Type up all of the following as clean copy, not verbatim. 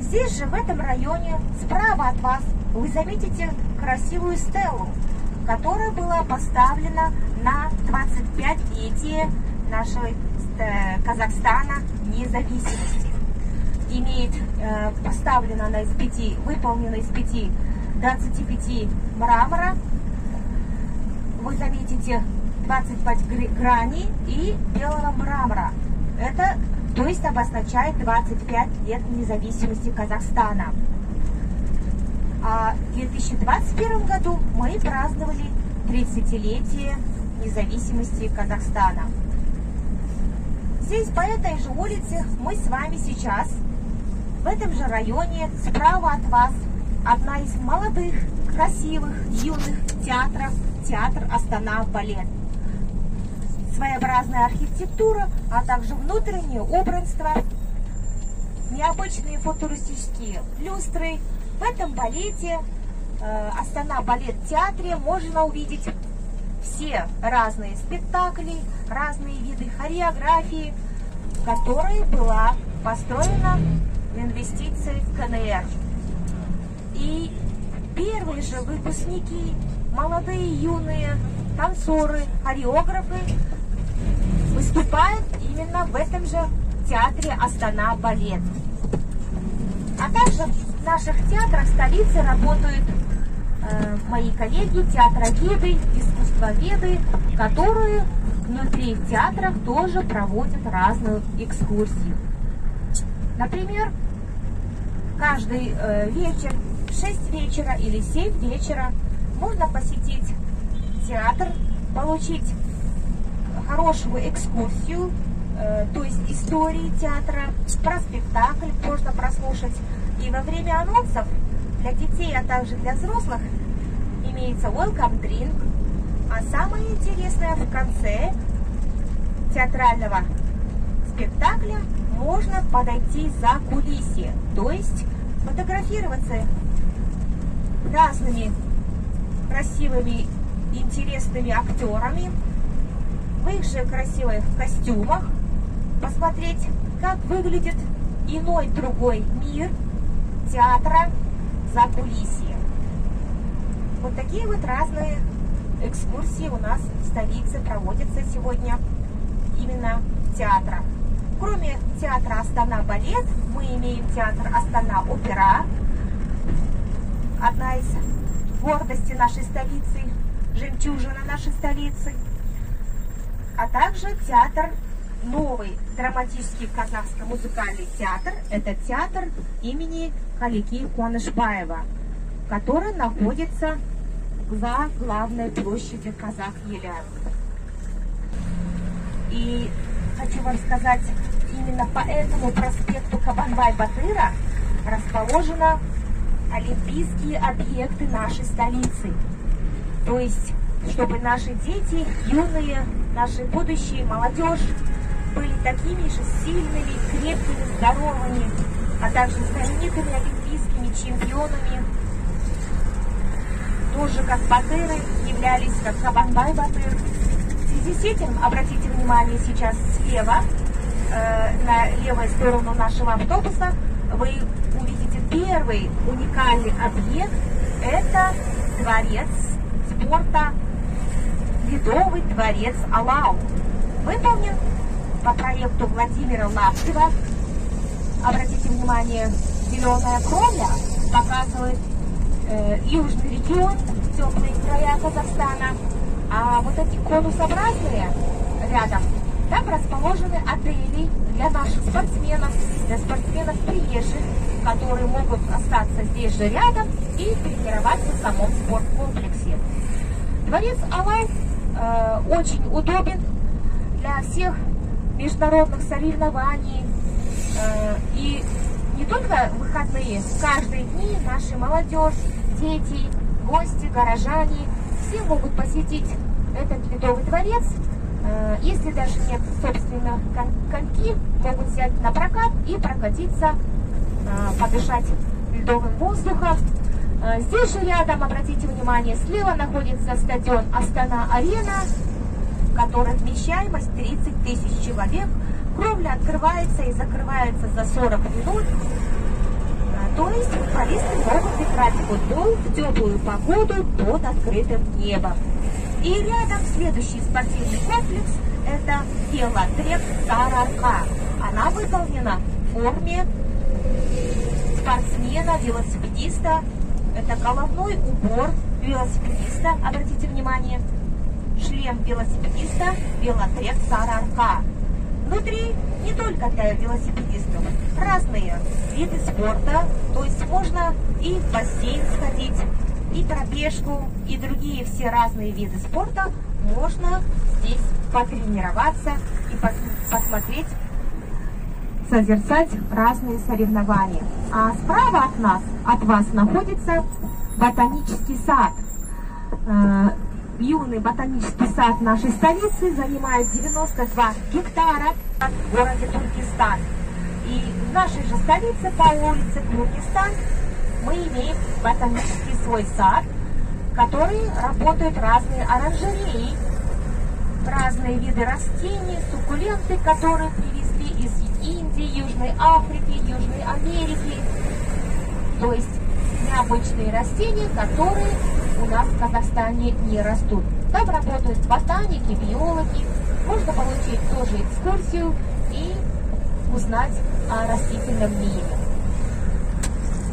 Здесь же, в этом районе, справа от вас, вы заметите красивую стелу, которая была поставлена на 25-летие нашего Казахстана независимости. Имеет поставлена она выполнена из 25 мрамора. Вы заметите 25 граней и белого мрамора. Это, то есть, обозначает 25 лет независимости Казахстана. А в 2021 году мы праздновали 30-летие независимости Казахстана. Здесь, по этой же улице, мы с вами сейчас, в этом же районе, справа от вас, одна из молодых, красивых, юных театров, театр Астана Балет. Своеобразная архитектура, а также внутреннее убранство, необычные футуристические люстры. В этом балете, Астана Балет театре, можно увидеть все разные спектакли, разные виды хореографии, которая была построена в инвестиции КНР. И первые же выпускники, молодые юные танцоры, хореографы выступают именно в этом же театре Астана Балет. А также в наших театрах столицы работают мои коллеги, театроведы, искусствоведы, которые внутри театров тоже проводят разную экскурсию. Например, каждый вечер, в 6 вечера или 7 вечера можно посетить театр, получить хорошую экскурсию, то есть истории театра, про спектакль можно прослушать. И во время анонсов для детей, а также для взрослых имеется welcome drink. А самое интересное, в конце театрального спектакля можно подойти за кулисье, то есть фотографироваться разными красивыми, интересными актерами в их же красивых костюмах, посмотреть, как выглядит иной другой мир театра за кулисье. Вот такие вот разные экскурсии у нас в столице проводятся сегодня именно театра. Кроме театра Астана Балет, мы имеем театр Астана Опера, одна из гордостей нашей столицы, жемчужина нашей столицы, а также театр, новый драматический казахско-музыкальный театр, это театр имени Халики Куанышбаева, который находится за главной площадью Казах-Елі. И хочу вам сказать, именно по этому проспекту Кабанбай-Батыра расположены олимпийские объекты нашей столицы. То есть, чтобы наши дети, юные, наши будущие, молодежь были такими же сильными, крепкими, здоровыми, а также знаменитыми олимпийскими чемпионами, тоже как Батыры являлись, как Кабанбай-Батыр. В связи с этим, обратите внимание, сейчас слева, на левую сторону нашего автобуса, вы увидите первый уникальный объект. Это дворец спорта, Ледовый дворец Алау. Выполнен по проекту Владимира Лаптева. Обратите внимание, зеленая кровля показывает южный регион, теплые края Казахстана, а вот эти конусообразные рядом, там расположены отели для наших спортсменов, для спортсменов приезжих, которые могут остаться здесь же рядом и тренироваться в самом спорткомплексе. Дворец Алау очень удобен для всех международных соревнований, и не только в выходные, каждые дни наши молодежь, дети, гости, горожане, все могут посетить этот Ледовый дворец. Если даже нет, собственно, коньки, могут взять на прокат и прокатиться, подышать ледовым воздухом. Здесь же рядом, обратите внимание, слева находится стадион Астана-Арена, который вмещаемость 30 тысяч человек. Кровля открывается и закрывается за 40 минут. футболисты могут играть в футбол в теплую погоду под открытым небом. И рядом следующий спортивный комплекс – это велотрек Сарыарка. Она выполнена в форме спортсмена, велосипедиста. Это головной убор велосипедиста, обратите внимание, шлем велосипедиста, велотрек Сарыарка. Внутри не только для велосипедистов, разные виды спорта, то есть можно и в бассейн сходить, и пробежку, и другие все разные виды спорта можно здесь потренироваться и посмотреть, созерцать разные соревнования. А справа от нас, от вас находится ботанический сад. Юный ботанический сад нашей столицы занимает 92 гектара в городе Туркестан. И в нашей же столице по улице Туркестан мы имеем ботанический свой сад, в который работают разные оранжереи, разные виды растений, суккуленты, которые привезли из Индии, Южной Африки, Южной Америки. То есть необычные растения, которые у нас в Казахстане не растут. Там работают ботаники, биологи. Можно получить тоже экскурсию и узнать о растительном мире.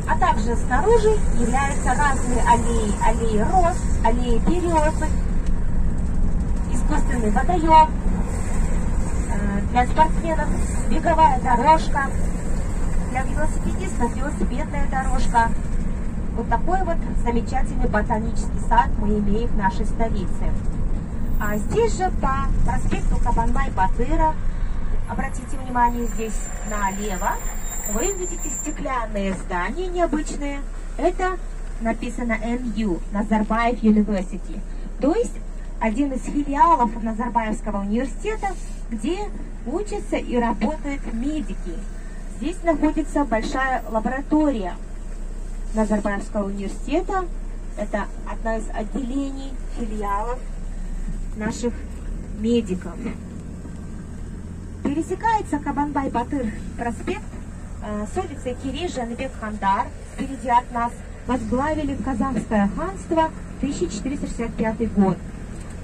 А также снаружи являются разные аллеи. Аллеи роз, аллеи березы, искусственный водоем для спортсменов, беговая дорожка, для велосипедистов велосипедная дорожка. Вот такой вот замечательный ботанический сад мы имеем в нашей столице. А здесь же по проспекту Кабанбай-Батыра, обратите внимание, здесь налево, вы видите стеклянные здания необычные. Это написано НЮ, Назарбаев University. То есть один из филиалов Назарбаевского университета, где учатся и работают медики. Здесь находится большая лаборатория Назарбаевского университета. Это одна из отделений, филиалов наших медиков. Пересекается Кабанбай-Батыр проспект с улицей Керей-Жаныбек-Хандар. Впереди от нас возглавили Казахское ханство 1465 год.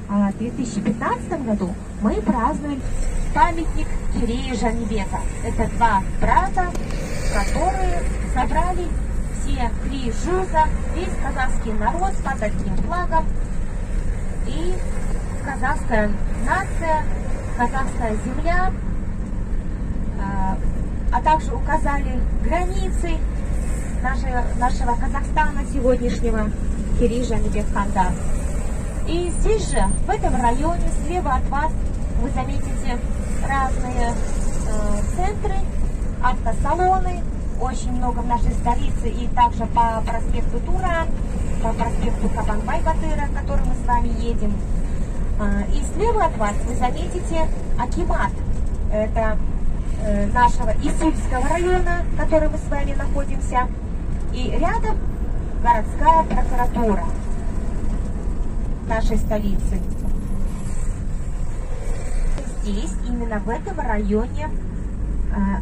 А в 2015 году мы празднуем памятник Керея Жанибека. Это два брата, которые собрали все три жуза, весь казахский народ под одним флагом. И казахская нация, казахская земля, а также указали границы нашего Казахстана сегодняшнего, Керей Жанибек-Хандар. И здесь же, в этом районе, слева от вас, вы заметите разные центры, автосалоны, очень много в нашей столице, и также по проспекту Туран, по проспекту Кабанбай-Батыра, который мы с вами едем. И слева от вас вы заметите акимат, это нашего Исульского района, в котором мы с вами находимся, и рядом городская прокуратура нашей столицы. Здесь, именно в этом районе,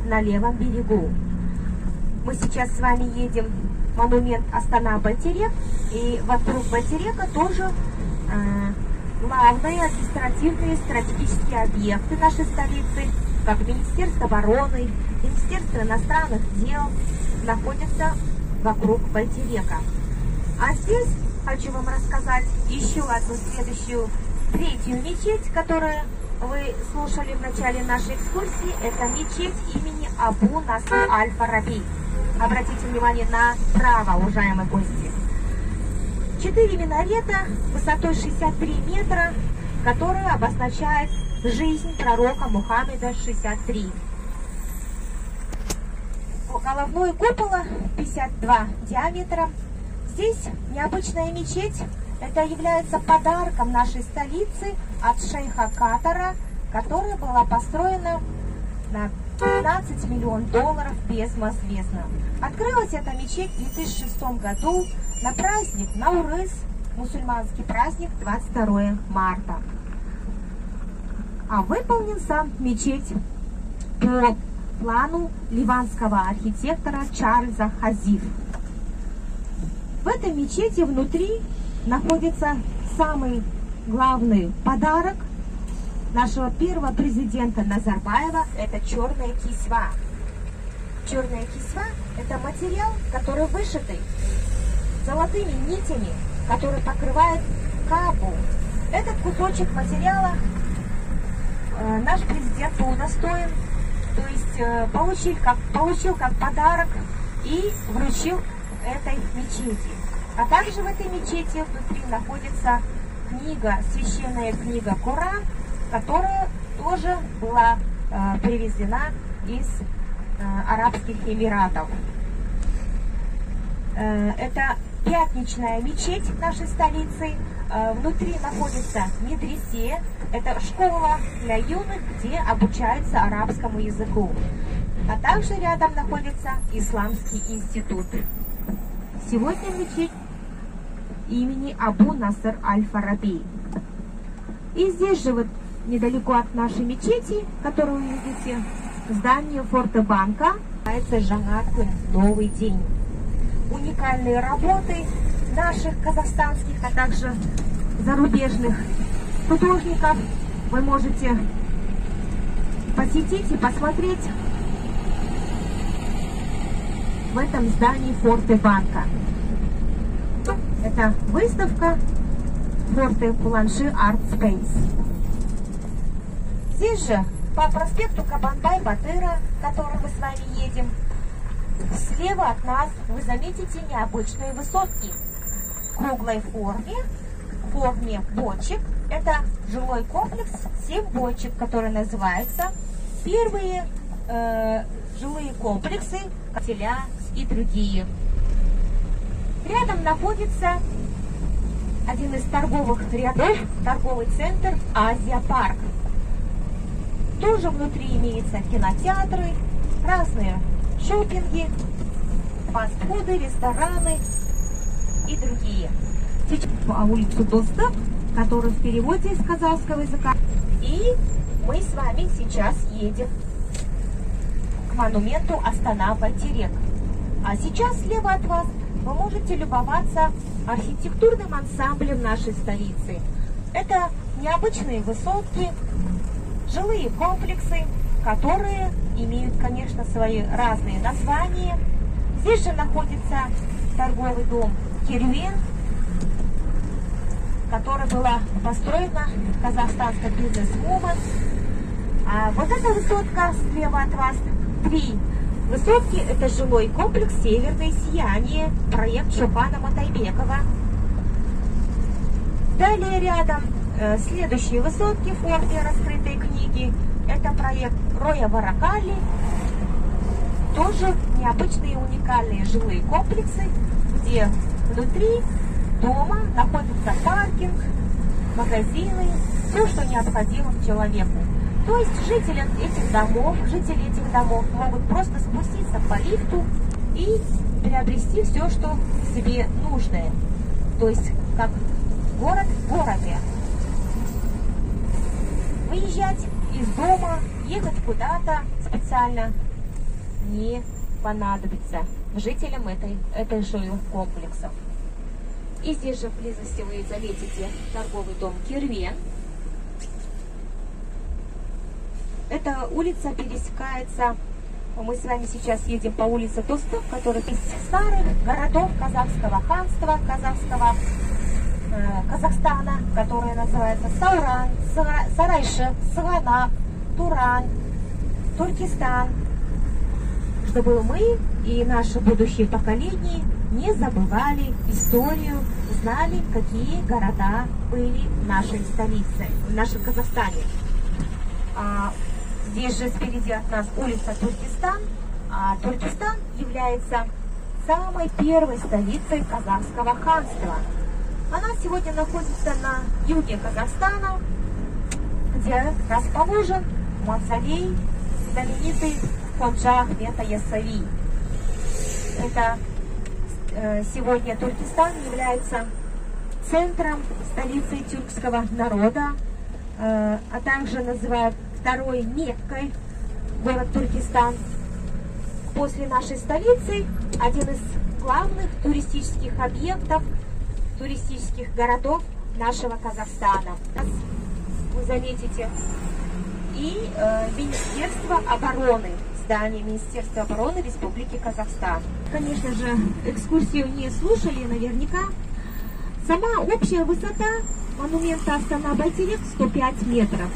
на левом берегу. Мы сейчас с вами едем в монумент Астана-Байтерек, и вокруг Байтерека тоже главные административные стратегические объекты нашей столицы, как Министерство обороны, Министерство иностранных дел, находятся вокруг Байтерека. А здесь хочу вам рассказать еще одну следующую, третью мечеть, которую вы слушали в начале нашей экскурсии. Это мечеть имени Абу Наср Аль-Фараби. Обратите внимание направо, уважаемые гости. 4 минарета высотой 63 метра, которые обозначают жизнь пророка Мухаммеда 63. Головной купола 52 диаметра. Здесь необычная мечеть. Это является подарком нашей столицы от шейха Катара, которая была построена на 15 миллионов долларов безвозмездно. Открылась эта мечеть в 2006 году на праздник Наурыз, мусульманский праздник, 22 марта. А выполнен сам мечеть по плану ливанского архитектора Чарльза Хазиф. В этой мечети внутри находится самый главный подарок нашего первого президента Назарбаева. Это черная кисва. Черная кисва – это материал, который вышитый золотыми нитями, который покрывает Кабу. Этот кусочек материала наш президент был удостоен, то есть получил как подарок и вручил этой мечети. А также в этой мечети внутри находится книга, священная книга Коран, которая тоже была привезена из Арабских Эмиратов. Это пятничная мечеть нашей столицы. Внутри находится медресе. Это школа для юных, где обучаются арабскому языку. А также рядом находится Исламский институт. Сегодня мечеть имени Абу Наср Аль-Фараби. И здесь же, вот недалеко от нашей мечети, которую вы видите, здание форта банка, называется Жанат-Кун, новый день. Уникальные работы наших казахстанских, а также зарубежных художников вы можете посетить и посмотреть в этом здании форта банка. Это выставка форта Пуланши Арт Спейс. Здесь же по проспекту Кабанбай-Батыра, которым мы с вами едем, слева от нас вы заметите необычные высотки в круглой форме бочек. Это жилой комплекс 7 бочек, который называется первые жилые комплексы Котеля и другие. Рядом находится один из торговых рядов, торговый центр Азия Парк. Тоже внутри имеются кинотеатры, разные шопинги, фастфуды, рестораны и другие. Сейчас по улице Доступ, который в переводе с казахского языка. И мы с вами сейчас едем к монументу Астана Байтерек. А сейчас слева от вас вы можете любоваться архитектурным ансамблем нашей столицы. Это необычные высотки, жилые комплексы, которые имеют, конечно, свои разные названия. Здесь же находится торговый дом Керуен, который была построена казахстанской бизнес-вумен. А вот эта высотка слева от вас, 3 высотки, это жилой комплекс «Северное сияние», проект Шопана Матайбекова. Далее рядом следующие высотки в форме раскрытой книги. Это проект Роя Варакали. Тоже необычные уникальные жилые комплексы, где внутри дома находится паркинг, магазины, все, что необходимо человеку. То есть жители этих домов могут просто спуститься по лифту и приобрести все, что себе нужное. То есть как город в городе. Выезжать из дома, ехать куда-то специально не понадобится жителям этой жилых комплексов. И здесь же вблизости вы заметите торговый дом Керуен. Эта улица пересекается, мы с вами сейчас едем по улице Доступ, который из старых городов казахского ханства, Казахстана, которые называются Сауран, Сарайши, Сыганак, Туран, Туркестан, чтобы мы и наши будущие поколения не забывали историю, знали, какие города были в нашей столице, в нашем Казахстане. Здесь же спереди от нас улица Туркестан. Туркестан является самой первой столицей казахского ханства. Она сегодня находится на юге Казахстана, где расположен мавзолей знаменитый Ходжа Ахмета Яссауи. Это сегодня Туркестан является центром, столицей тюркского народа, а также называют второй Меккой город Туркестан. После нашей столицы один из главных туристических объектов, туристических городов нашего Казахстана. Вы заметите, и Министерство обороны, здание Министерства обороны Республики Казахстан. Конечно же, экскурсию не слушали наверняка. Сама общая высота монумента Астана-Байтерек 105 метров.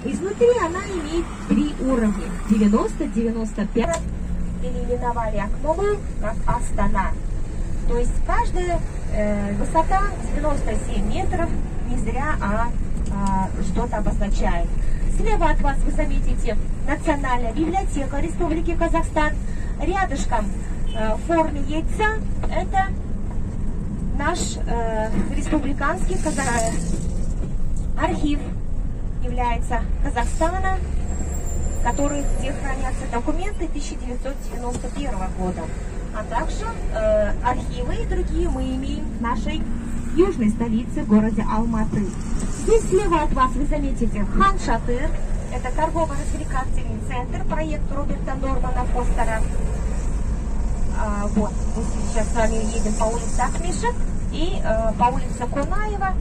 Изнутри она имеет 3 уровня. 90, 95. Переименовали Акмолу как Астана. То есть каждая высота 97 метров не зря что-то обозначает. Слева от вас вы заметите Национальная библиотека Республики Казахстан. Рядышком в форме яйца это наш республиканский архив является Казахстана, где хранятся документы 1991 года. А также архивы и другие мы имеем в нашей южной столице, городе Алматы. Здесь слева от вас вы заметите Хан Шатыр. Это торгово-развлекательный центр, проект Роберта Нормана Фостера. Вот, мы сейчас с вами едем по улице Ахмишек и по улице Кунаева.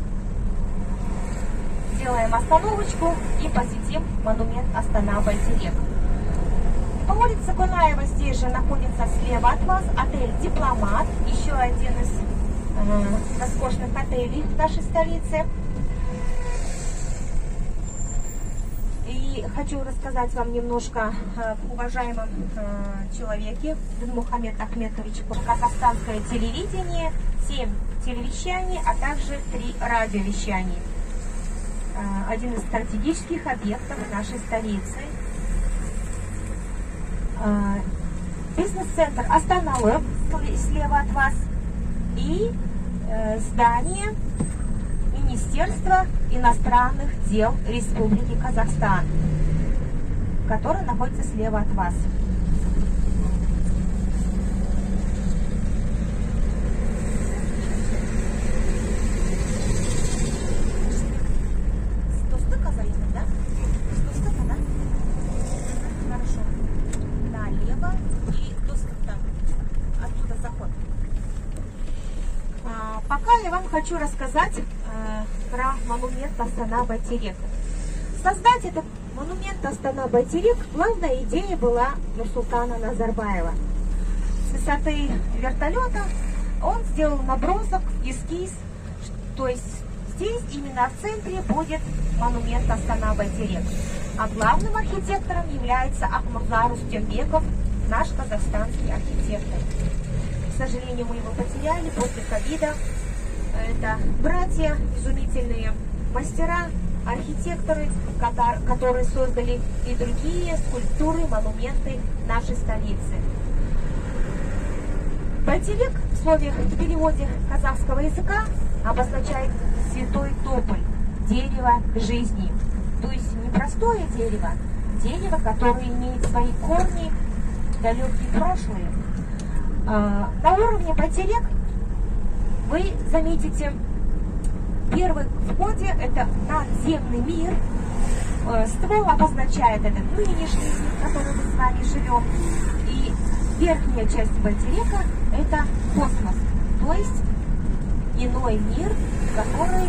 Сделаем остановочку и посетим монумент Астана-Байтерек. По улице Кунаева здесь же находится слева от вас отель «Дипломат», еще один из роскошных отелей в нашей столице. И хочу рассказать вам немножко об уважаемом человеке Мухаммед Ахметович. Казахстанское телевидение, 7 телевещаний, а также 3 радиовещания. Один из стратегических объектов нашей столицы. Бизнес-центр Астана-Лэб слева от вас. И здание Министерства иностранных дел Республики Казахстан, которое находится слева от вас. Пока я вам хочу рассказать про монумент Астана-Байтерек. Создать этот монумент Астана-Байтерек главная идея была Нурсултана Назарбаева. С высоты вертолета он сделал набросок, эскиз, то есть здесь именно в центре будет монумент Астана-Байтерек. А главным архитектором является Акмурза Рустембеков, наш казахстанский архитектор. К сожалению, мы его потеряли после ковида. Это братья, изумительные мастера, архитекторы, которые создали и другие скульптуры, монументы нашей столицы. Байтерек в слове в переводе казахского языка обозначает святой тополь, дерево жизни. То есть не простое дерево, дерево, которое имеет свои корни, далекие прошлые. На уровне Байтерек вы заметите, первый в входе это надземный мир. Ствол обозначает этот нынешний мир, в котором мы с вами живем. И верхняя часть Байтерека это космос, то есть иной мир, который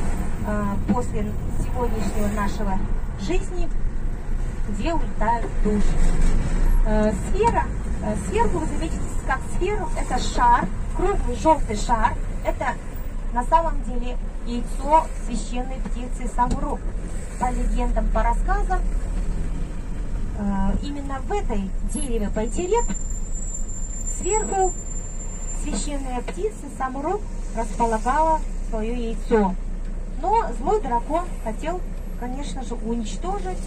после сегодняшнего нашего жизни, где улетают души. Сфера, сверху вы заметите, как сферу, это шар, круглый желтый шар. Это на самом деле яйцо священной птицы Самуруп. По легендам, по рассказам, именно в этой дереве Байтерек сверху священная птица Самуруп располагала свое яйцо. Но злой дракон хотел, конечно же, уничтожить.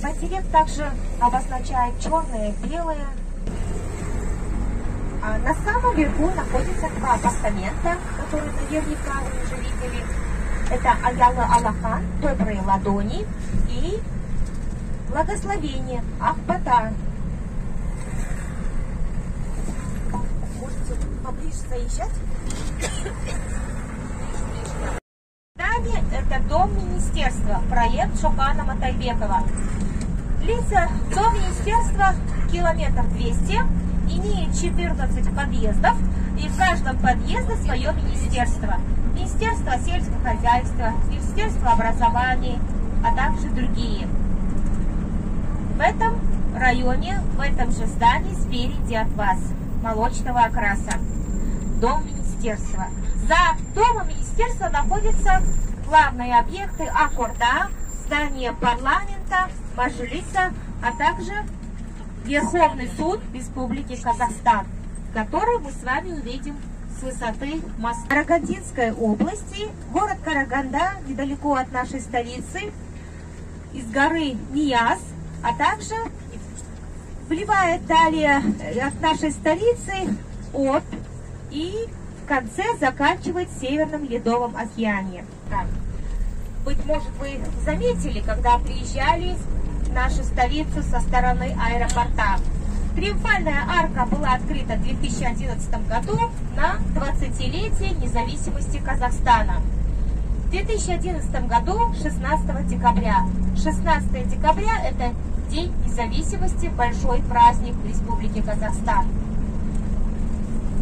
Байтерек также обозначает черное и белое. А на самом верху находятся 2 постамента, которые наверняка вы уже видели. Это Аялы Аллахан, добрые ладони, и благословение Ахбата. Можете поближе заезжать. Далее это дом министерства, проект Шокана Матайбекова. Длится до министерства километр 200. имеет 14 подъездов, и в каждом подъезде свое министерство. Министерство сельского хозяйства, Министерство образования, а также другие. В этом районе, в этом же здании спереди от вас, молочного окраса, дом министерства. За домом министерства находятся главные объекты Аккорда, здание парламента, Мажилиса, а также Верховный суд Республики Казахстан, который мы с вами увидим с высоты моста. Карагандинской области, город Караганда, недалеко от нашей столицы, из горы Нияз, а также вливает далее от нашей столицы Обь и в конце заканчивает в Северном Ледовом океане. Быть может, вы заметили, когда приезжали в нашу столицу со стороны аэропорта. Триумфальная арка была открыта в 2011 году на 20-летие независимости Казахстана. В 2011 году 16 декабря. 16 декабря – это День независимости, большой праздник в Республике Казахстан.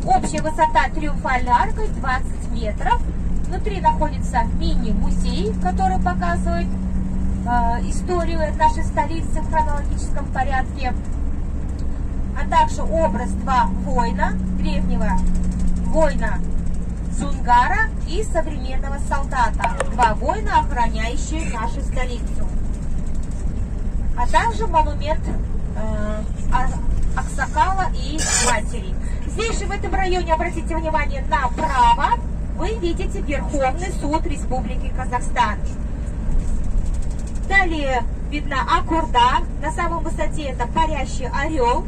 Общая высота триумфальной аркой 20 метров. Внутри находится мини-музей, который показывает историю нашей столицы в хронологическом порядке, а также образ два воина, древнего воина Зунгара и современного солдата, два воина, охраняющие нашу столицу, а также монумент Аксакала и матери. Здесь же в этом районе, обратите внимание, направо вы видите Верховный суд Республики Казахстан. Далее видна Аккорда, на самой высоте это парящий орел.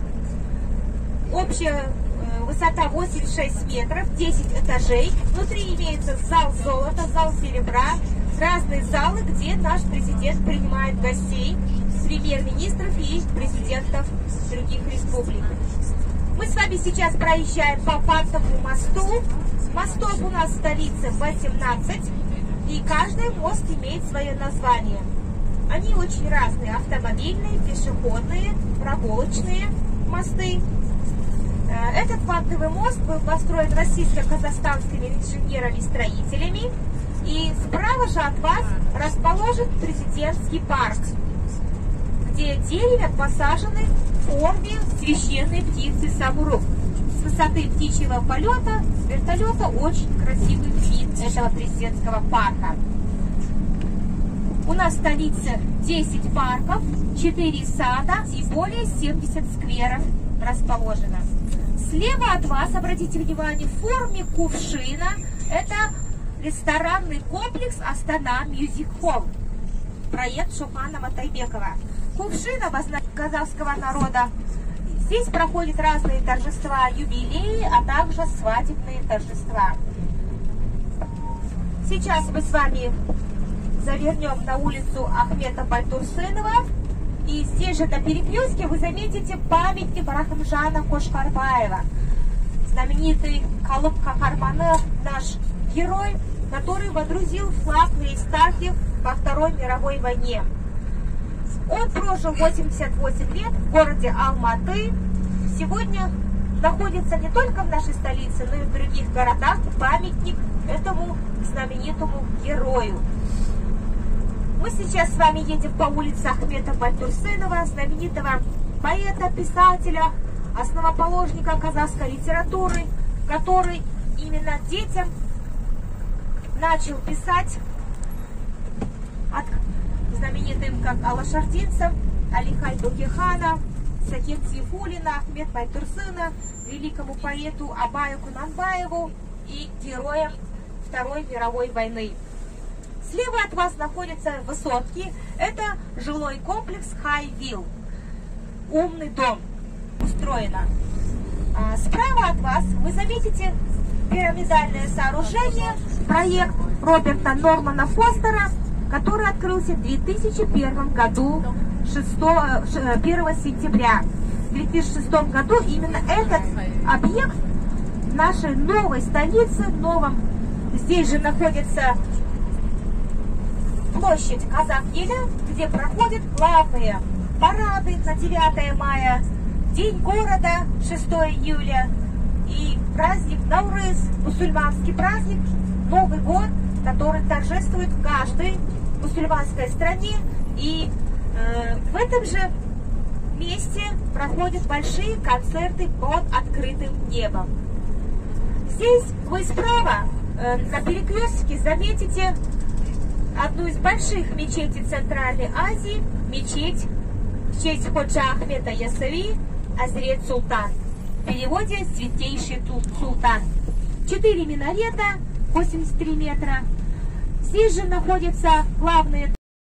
Общая высота 86 метров, 10 этажей. Внутри имеется зал золота, зал серебра, разные залы, где наш президент принимает гостей, премьер-министров и президентов других республик. Мы с вами сейчас проезжаем по Фактовому мосту. Мостов у нас в столице 18, и каждый мост имеет свое название. Они очень разные: автомобильные, пешеходные, прогулочные мосты. Этот Фактовый мост был построен российско-казахстанскими инженерами-строителями, и справа же от вас расположен президентский парк, где деревья посажены в форме священной птицы Самурук. С высоты птичьего полета с вертолета очень красивый вид этого президентского парка. У нас в столице 10 парков, 4 сада и более 70 скверов расположено. Слева от вас, обратите внимание, в форме кувшина, это ресторанный комплекс Астана Мьюзик Холл, проект Шухана Матайбекова. Кувшин обозначает казахского народа. Здесь проходят разные торжества, юбилеи, а также свадебные торжества. Сейчас мы с вами завернем на улицу Ахмета Байтурсынова. И здесь же на перекрестке вы заметите памятник Рахымжана Кошкарбаева. Знаменитый Калып Кахарманы, наш герой, который водрузил флаг в Рейхстаге во Второй мировой войне. Он прожил 88 лет в городе Алматы. Сегодня находится не только в нашей столице, но и в других городах памятник этому знаменитому герою. Мы сейчас с вами едем по улице Ахмета Байтурсынова, знаменитого поэта, писателя, основоположника казахской литературы, который именно детям начал писать от знаменитым как алашардинцам Алихай Букихана, Сакет Сейфуллина, Ахмет Байтурсына, великому поэту Абаю Кунанбаеву и героям Второй мировой войны. Слева от вас находятся высотки. Это жилой комплекс Хайвилл. Умный дом. Устроено. Справа от вас вы заметите пирамидальное сооружение, проект Роберта Нормана Фостера, который открылся в 2001 году, 1 сентября. В 2006 году именно этот объект в нашей новой столице, здесь же находится площадь Казак-Еле, где проходят главные парады на 9 мая, День города, 6 июля, и праздник Наурыз, мусульманский праздник, Новый год, который торжествует в каждой мусульманской стране. И в этом же месте проходят большие концерты под открытым небом. Здесь вы справа на перекрестке заметите одну из больших мечетей Центральной Азии, мечеть в честь Ходжа Ахмеда Ясави Азрет Султан. В переводе «Святейший Султан». 4 минарета, 83 метра. Здесь же находятся главные